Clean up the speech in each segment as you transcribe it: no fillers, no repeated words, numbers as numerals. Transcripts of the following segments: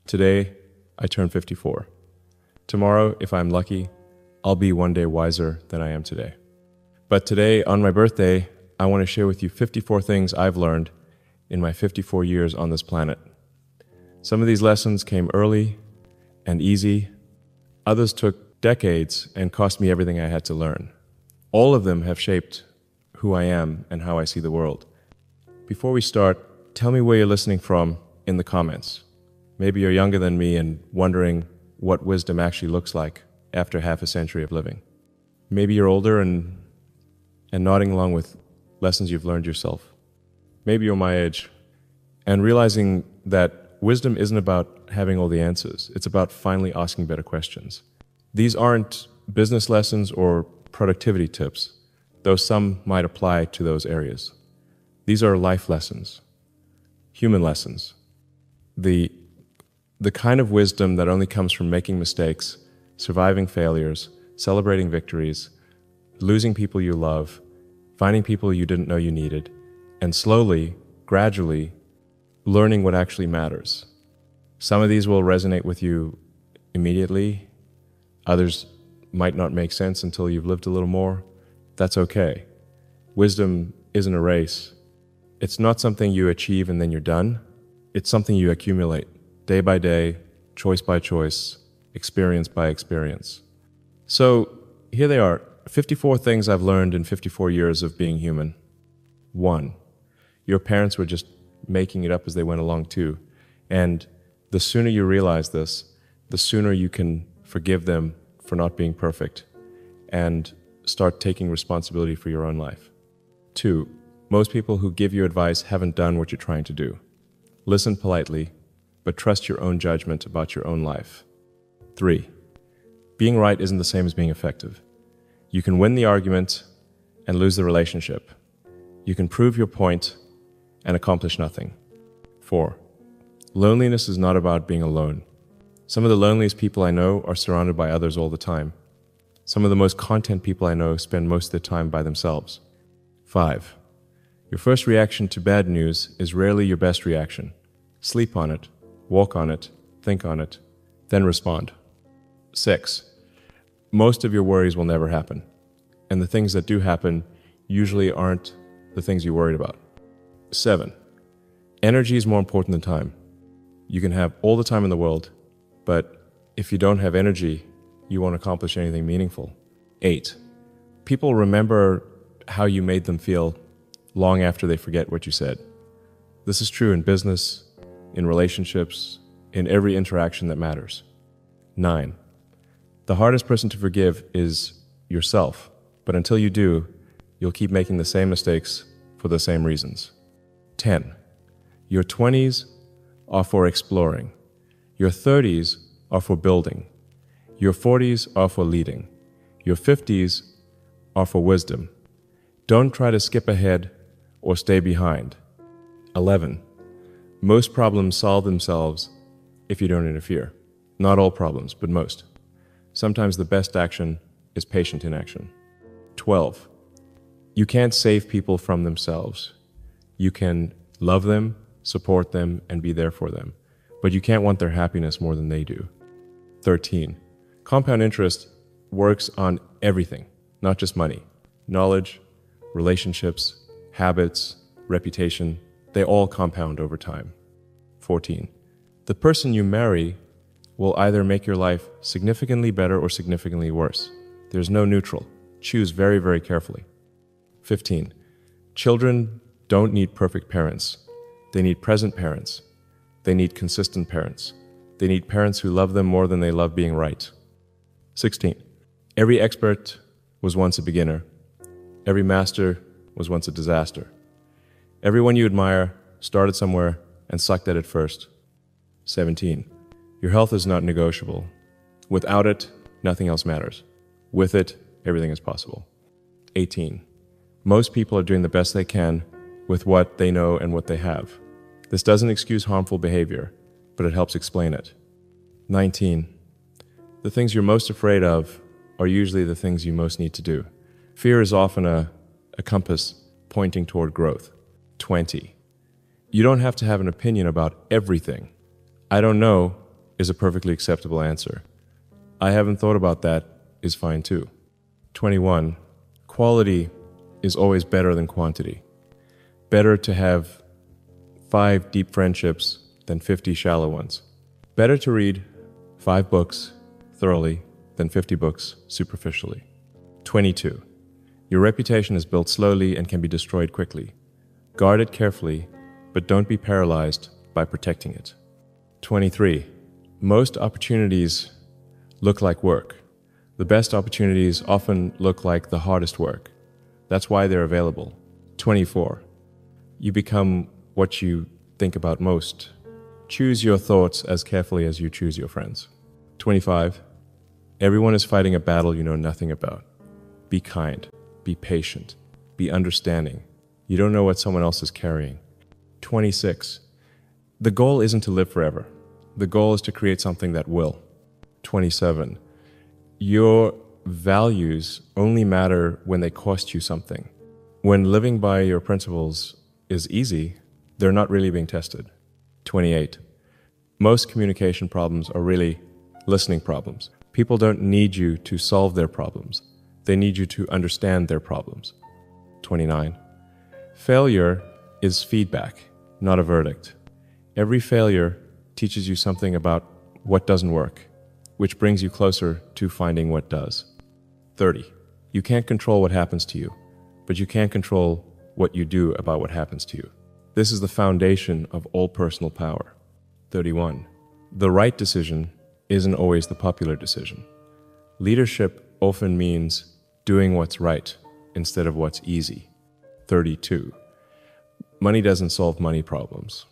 Today, I turn 54. Tomorrow, if I'm lucky, I'll be one day wiser than I am today. But today, on my birthday, I want to share with you 54 things I've learned in my 54 years on this planet. Some of these lessons came early and easy. Others took decades and cost me everything I had to learn. All of them have shaped who I am and how I see the world. Before we start, tell me where you're listening from in the comments. Maybe you're younger than me and wondering what wisdom actually looks like after half a century of living. Maybe you're older and nodding along with lessons you've learned yourself. Maybe you're my age and realizing that wisdom isn't about having all the answers. It's about finally asking better questions. These aren't business lessons or productivity tips, though some might apply to those areas. These are life lessons, human lessons. The kind of wisdom that only comes from making mistakes, surviving failures, celebrating victories, losing people you love, finding people you didn't know you needed, and slowly, gradually, learning what actually matters. Some of these will resonate with you immediately. Others might not make sense until you've lived a little more. That's okay. Wisdom isn't a race. It's not something you achieve and then you're done. It's something you accumulate day by day, choice by choice, experience by experience. So here they are, 54 things I've learned in 54 years of being human. 1, your parents were just making it up as they went along too. And the sooner you realize this, the sooner you can forgive them for not being perfect and start taking responsibility for your own life. 2, most people who give you advice haven't done what you're trying to do. Listen politely, but trust your own judgment about your own life. 3, being right isn't the same as being effective. You can win the argument and lose the relationship. You can prove your point and accomplish nothing. 4, loneliness is not about being alone. Some of the loneliest people I know are surrounded by others all the time. Some of the most content people I know spend most of their time by themselves. 5, your first reaction to bad news is rarely your best reaction. Sleep on it, walk on it, think on it, then respond. 6, most of your worries will never happen, and the things that do happen usually aren't the things you worried about. 7, energy is more important than time. You can have all the time in the world, but if you don't have energy, you won't accomplish anything meaningful. 8, people remember how you made them feel long after they forget what you said. This is true in business, in relationships, in every interaction that matters. 9, the hardest person to forgive is yourself, but until you do, you'll keep making the same mistakes for the same reasons. 10, your 20s are for exploring. Your 30s are for building. Your 40s are for leading. Your 50s are for wisdom. Don't try to skip ahead or stay behind. 11, most problems solve themselves if you don't interfere. Not all problems, but most. Sometimes the best action is patient inaction. 12, you can't save people from themselves. You can love them, support them, and be there for them, but you can't want their happiness more than they do. 13, compound interest works on everything, not just money. Knowledge, relationships, habits, reputation, they all compound over time. 14, the person you marry will either make your life significantly better or significantly worse. There's no neutral. Choose very, very carefully. 15, children don't need perfect parents. They need present parents. They need consistent parents. They need parents who love them more than they love being right. 16, every expert was once a beginner. Every master was once a disaster. Everyone you admire started somewhere and sucked at it first. 17, your health is not negotiable. Without it, nothing else matters. With it, everything is possible. 18, most people are doing the best they can with what they know and what they have. This doesn't excuse harmful behavior, but it helps explain it. 19, the things you're most afraid of are usually the things you most need to do. Fear is often a compass pointing toward growth. 20, you don't have to have an opinion about everything. I don't know is a perfectly acceptable answer. I haven't thought about that is fine too. 21. Quality is always better than quantity. Better to have 5 deep friendships than 50 shallow ones. Better to read 5 books thoroughly than 50 books superficially. 22. Your reputation is built slowly and can be destroyed quickly. Guard it carefully, but don't be paralyzed by protecting it. 23. Most opportunities look like work. The best opportunities often look like the hardest work. That's why they're available. 24. You become what you think about most. Choose your thoughts as carefully as you choose your friends. 25. Everyone is fighting a battle you know nothing about. Be kind. Be patient. Be understanding. You don't know what someone else is carrying. 26. The goal isn't to live forever. The goal is to create something that will. 27. Your values only matter when they cost you something. When living by your principles is easy, they're not really being tested. 28. Most communication problems are really listening problems. People don't need you to solve their problems. They need you to understand their problems. 29. Failure is feedback, not a verdict. Every failure teaches you something about what doesn't work, which brings you closer to finding what does. 30. You can't control what happens to you, but you can control what you do about what happens to you. This is the foundation of all personal power. 31. The right decision isn't always the popular decision. Leadership often means doing what's right instead of what's easy. 32. Money doesn't solve money problems.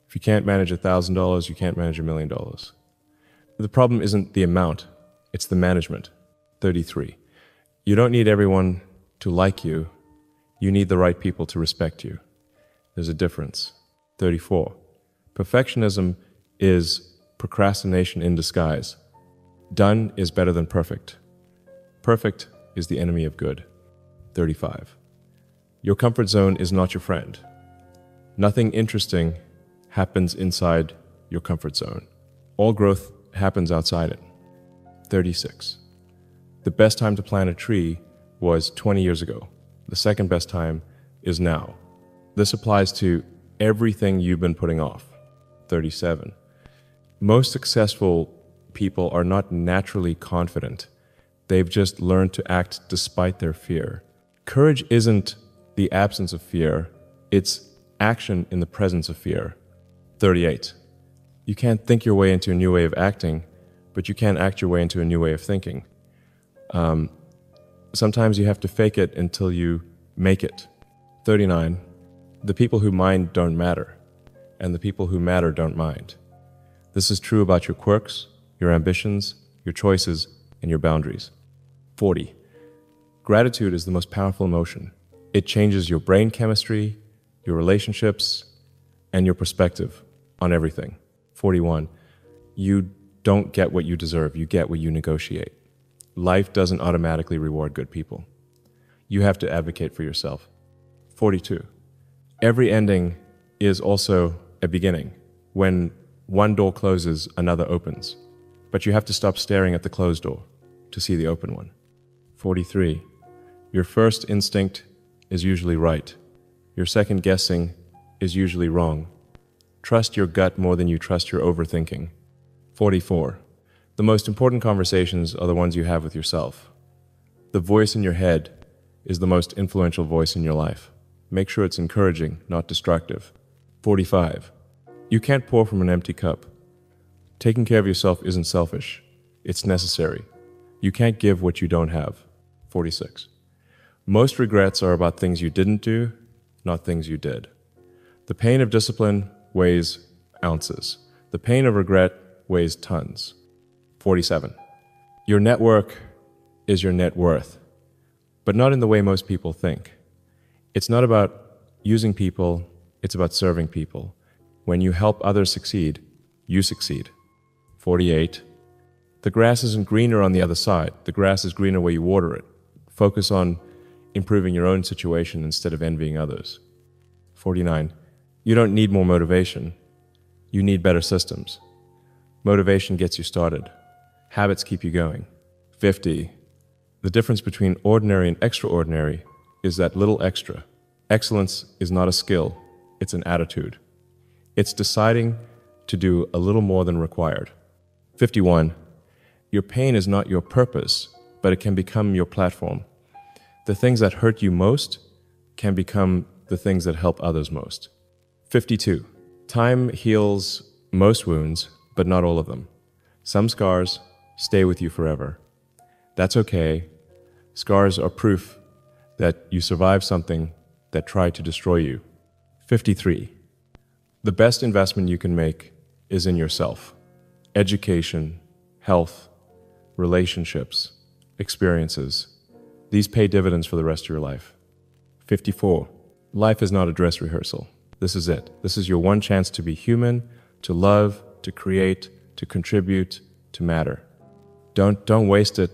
If you can't manage $1,000, you can't manage $1 million. The problem isn't the amount, it's the management. 33. You don't need everyone to like you. You need the right people to respect you. There's a difference. 34. Perfectionism is procrastination in disguise. Done is better than perfect. Perfect is the enemy of good. 35. Your comfort zone is not your friend. Nothing interesting happens inside your comfort zone. All growth happens outside it. 36. The best time to plant a tree was 20 years ago. The second best time is now. This applies to everything you've been putting off. 37. Most successful people are not naturally confident. They've just learned to act despite their fear. Courage isn't the absence of fear, it's action in the presence of fear. 38. You can't think your way into a new way of acting, but you can act your way into a new way of thinking. Sometimes you have to fake it until you make it. 39. The people who mind don't matter, and the people who matter don't mind. This is true about your quirks, your ambitions, your choices, and your boundaries. 40. Gratitude is the most powerful emotion. It changes your brain chemistry, your relationships, and your perspective on everything. 41. You don't get what you deserve, you get what you negotiate. Life doesn't automatically reward good people. You have to advocate for yourself. 42. Every ending is also a beginning. When one door closes, another opens. But you have to stop staring at the closed door to see the open one. 43. Your first instinct is usually right. Your second guessing is usually wrong. Trust your gut more than you trust your overthinking. 44. The most important conversations are the ones you have with yourself. The voice in your head is the most influential voice in your life. Make sure it's encouraging, not destructive. 45. You can't pour from an empty cup. Taking care of yourself isn't selfish. It's necessary. You can't give what you don't have. 46. Most regrets are about things you didn't do, not things you did. The pain of discipline weighs ounces. The pain of regret weighs tons. 47. Your network is your net worth, but not in the way most people think. It's not about using people, it's about serving people. When you help others succeed, you succeed. 48. The grass isn't greener on the other side. The grass is greener where you water it. Focus on improving your own situation instead of envying others. 49. You don't need more motivation. You need better systems. Motivation gets you started. Habits keep you going. 50. The difference between ordinary and extraordinary is that little extra. Excellence is not a skill, it's an attitude. It's deciding to do a little more than required. 51. Your pain is not your purpose, but it can become your platform. The things that hurt you most can become the things that help others most. 52. Time heals most wounds, but not all of them. Some scars stay with you forever. That's okay. Scars are proof that you survived something that tried to destroy you. 53. The best investment you can make is in yourself. Education, health, relationships, experiences. These pay dividends for the rest of your life. 54. Life is not a dress rehearsal. This is it. This is your one chance to be human, to love, to create, to contribute, to matter. Don't waste it